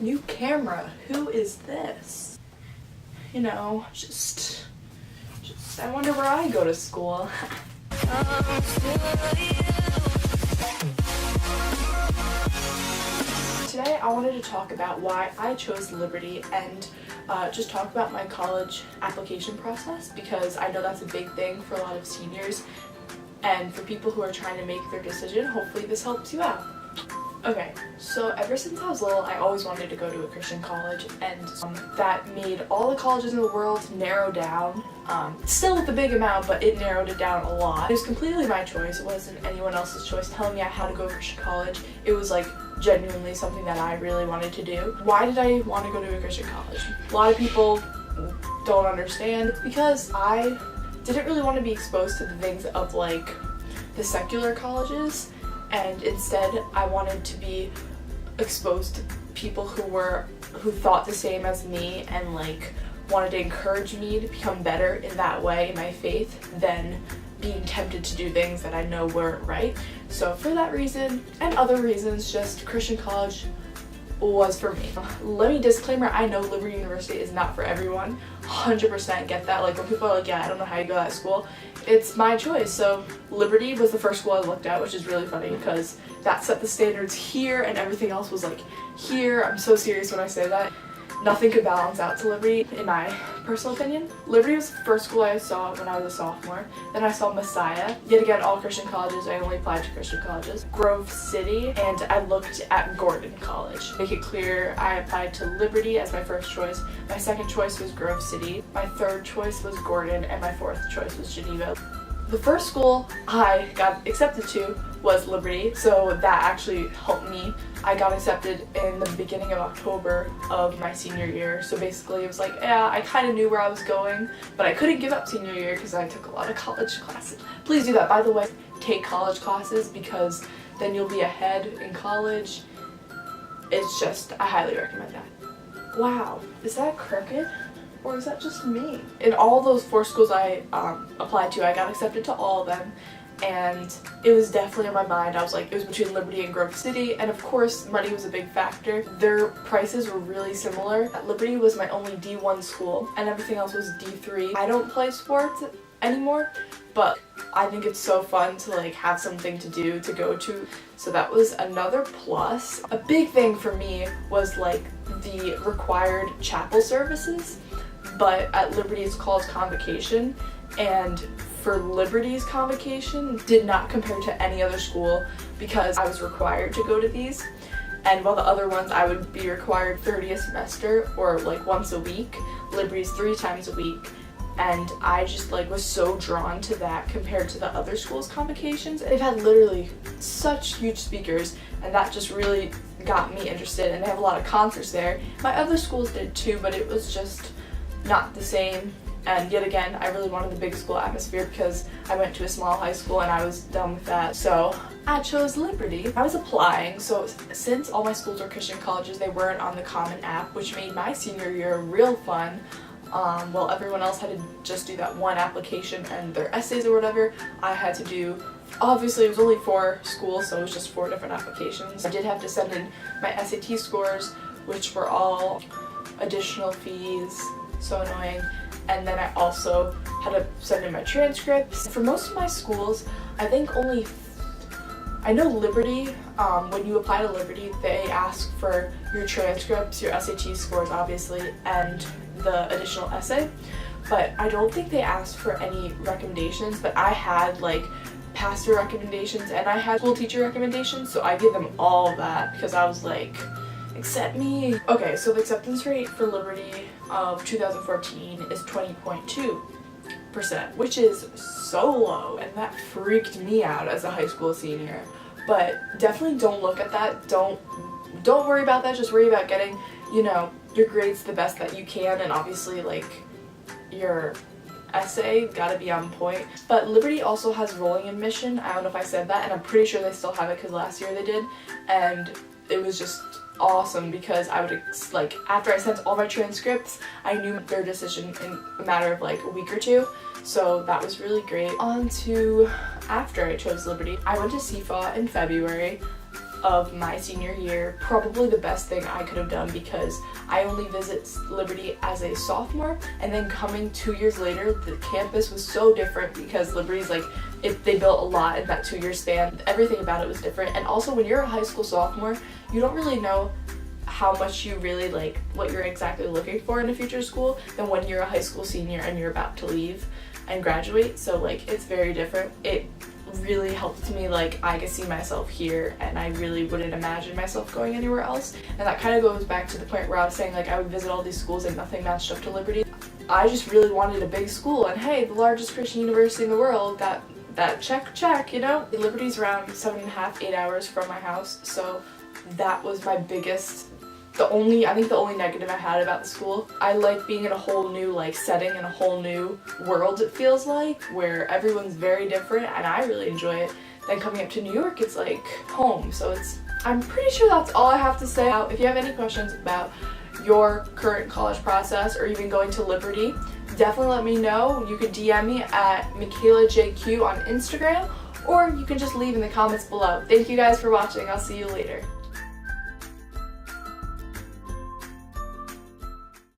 New camera. Who is this? You know, just I wonder where I go to school. Today I wanted to talk about why I chose Liberty and just talk about my college application process, because I know that's a big thing for a lot of seniors, and for people who are trying to make their decision, hopefully this helps you out. Okay, so ever since I was little, I always wanted to go to a Christian college, and that made all the colleges in the world narrow down. Still with a big amount, but it narrowed it down a lot. It was completely my choice. It wasn't anyone else's choice telling me how to go to Christian college. It was like genuinely something that I really wanted to do. Why did I want to go to a Christian college? A lot of people don't understand, because I didn't really want to be exposed to the things of like the secular colleges, and instead I wanted to be exposed to people who thought the same as me and like wanted to encourage me to become better in that way in my faith than being tempted to do things that I know weren't right. So for that reason and other reasons, just Christian college was for me. Let me disclaimer, I know Liberty University is not for everyone. 100% get that. Like when people are like, yeah, I don't know how you go to that school, it's my choice. So Liberty was the first school I looked at, which is really funny because that set the standards here and everything else was like here. I'm so serious when I say that. Nothing could balance out to Liberty, in my personal opinion. Liberty was the first school I saw when I was a sophomore. Then I saw Messiah. Yet again, all Christian colleges. I only applied to Christian colleges. Grove City, and I looked at Gordon College. Make it clear, I applied to Liberty as my first choice. My second choice was Grove City. My third choice was Gordon, and my fourth choice was Geneva. The first school I got accepted to was Liberty, so that actually helped me. I got accepted in the beginning of October of my senior year, so basically it was like, yeah, I kind of knew where I was going, but I couldn't give up senior year because I took a lot of college classes. Please do that, by the way, take college classes, because then you'll be ahead in college. It's just, I highly recommend that. Wow, is that crooked? Or is that just me? In all those 4 schools I applied to, I got accepted to all of them, and it was definitely in my mind. I was like, it was between Liberty and Grove City, and of course money was a big factor. Their prices were really similar. Liberty was my only D1 school, and everything else was D3. I don't play sports anymore, but I think it's so fun to like have something to do, to go to. So that was another plus. A big thing for me was like the required chapel services, but at Liberty it's called convocation, and for Liberty's convocation did not compare to any other school because I was required to go to these, and while the other ones I would be required 30 a semester or like once a week, Liberty's 3 times a week. And I just like was so drawn to that compared to the other schools' convocations. They've had literally such huge speakers, and that just really got me interested, and they have a lot of concerts there. My other schools did too, but it was just not the same. And yet again, I really wanted the big school atmosphere because I went to a small high school and I was done with that. So I chose Liberty. I was applying, so since all my schools were Christian colleges, they weren't on the Common App, which made my senior year real fun. While everyone else had to just do that one application and their essays or whatever, I had to do, obviously it was only 4 schools, so it was just 4 different applications. I did have to send in my SAT scores, which were all additional fees, so annoying. And then I also had to send in my transcripts. For most of my schools, I think I know Liberty, when you apply to Liberty, they ask for your transcripts, your SAT scores obviously, and the additional essay, but I don't think they asked for any recommendations. But I had like pastor recommendations and I had school teacher recommendations, so I give them all of that because I was like, accept me. Okay, so the acceptance rate for Liberty of 2014 is 20.2%, which is so low, and that freaked me out as a high school senior. But definitely don't look at that. Don't worry about that. Just worry about getting, you know, your grades the best that you can, and obviously like your essay gotta be on point. But Liberty also has rolling admission. I don't know if I said that, and I'm pretty sure they still have it because last year they did, and it was just awesome because I would like, after I sent all my transcripts, I knew their decision in a matter of like a week or 2, so that was really great. On to after I chose Liberty, I went to CFA in February. of my senior year, probably the best thing I could have done, because I only visit Liberty as a sophomore, and then coming 2 years later, the campus was so different because Liberty's like, they built a lot in that 2-year span. Everything about it was different. And also when you're a high school sophomore, you don't really know how much you really like what you're exactly looking for in a future school than when you're a high school senior and you're about to leave and graduate. So like, it's very different. It really helped me, like, I could see myself here and I really wouldn't imagine myself going anywhere else. And that kind of goes back to the point where I was saying, like, I would visit all these schools and nothing matched up to Liberty. I just really wanted a big school, and hey, the largest Christian university in the world, that check, you know? Liberty's around 7.5, 8 hours from my house, so that was my biggest, I think the only negative I had about the school. I like being in a whole new like setting and a whole new world, it feels like, where everyone's very different, and I really enjoy it. Then coming up to New York, it's like home, so I'm pretty sure that's all I have to say. If you have any questions about your current college process or even going to Liberty, definitely let me know. You can DM me at MichaelaJQ on Instagram, or you can just leave in the comments below. Thank you guys for watching. I'll see you later.